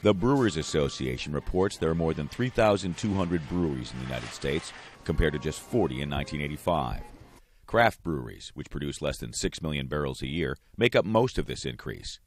The Brewers Association reports there are more than 3,200 breweries in the United States, compared to just 40 in 1985. Craft breweries, which produce less than 6 million barrels a year, make up most of this increase.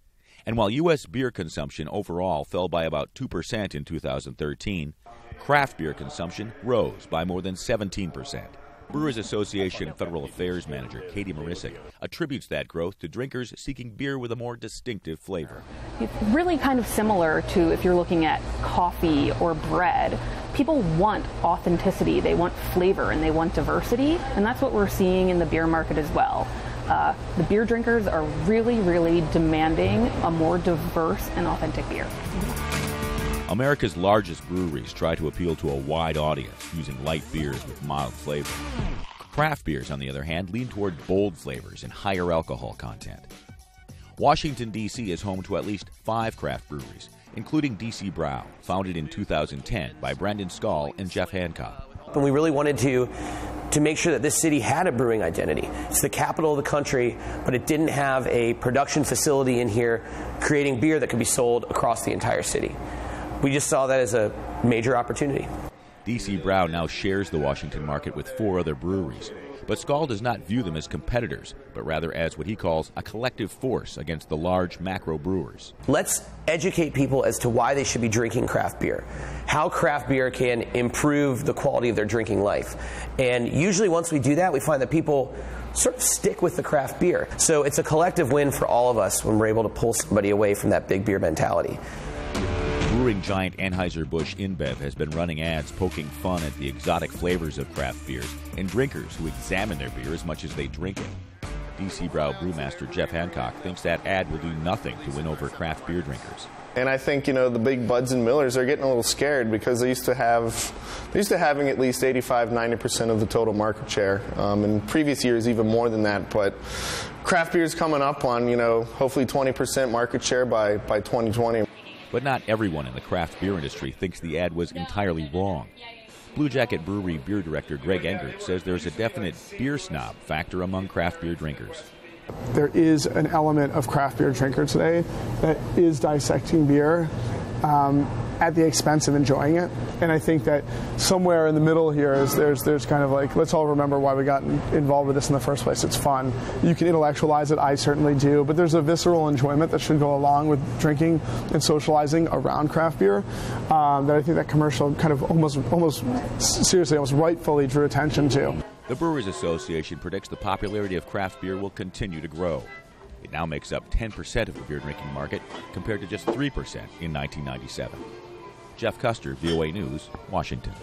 And while U.S. beer consumption overall fell by about 2% in 2013, craft beer consumption rose by more than 17%. Brewers Association Federal Affairs Manager Katie Marisick attributes that growth to drinkers seeking beer with a more distinctive flavor. It's really kind of similar to if you're looking at coffee or bread. People want authenticity, they want flavor, and they want diversity, and that's what we're seeing in the beer market as well. The beer drinkers are really, really demanding a more diverse and authentic beer. America's largest breweries try to appeal to a wide audience using light beers with mild flavor. Craft beers, on the other hand, lean toward bold flavors and higher alcohol content. Washington, D.C. is home to at least 5 craft breweries, including D.C. Brow, founded in 2010 by Brendan Skall and Jeff Hancock. And we really wanted to make sure that this city had a brewing identity. It's the capital of the country, but it didn't have a production facility in here creating beer that could be sold across the entire city. We just saw that as a major opportunity. D.C. Brow now shares the Washington market with 4 other breweries, but Skall does not view them as competitors, but rather as what he calls a collective force against the large macro brewers. Let's educate people as to why they should be drinking craft beer, how craft beer can improve the quality of their drinking life. And usually once we do that, we find that people sort of stick with the craft beer. So it's a collective win for all of us when we're able to pull somebody away from that big beer mentality. Brewing giant Anheuser-Busch InBev has been running ads poking fun at the exotic flavors of craft beers and drinkers who examine their beer as much as they drink it. D.C. Brow brewmaster Jeff Hancock thinks that ad will do nothing to win over craft beer drinkers. And I think, the big Buds and Millers are getting a little scared because they used to having at least 85-90% of the total market share. In previous years, even more than that. But craft beer is coming up on, hopefully 20% market share by 2020. But not everyone in the craft beer industry thinks the ad was entirely wrong. Blue Jacket Brewery beer director Greg Engert says there's a definite beer snob factor among craft beer drinkers. There is an element of craft beer drinker today that is dissecting beer at the expense of enjoying it. And I think that somewhere in the middle here is there's kind of like, let's all remember why we got involved with this in the first place. It's fun. You can intellectualize it, I certainly do, but there's a visceral enjoyment that should go along with drinking and socializing around craft beer that I think that commercial kind of almost rightfully drew attention to. The Brewers Association predicts the popularity of craft beer will continue to grow. It now makes up 10% of the beer drinking market, compared to just 3% in 1997. Jeff Custer, VOA News, Washington.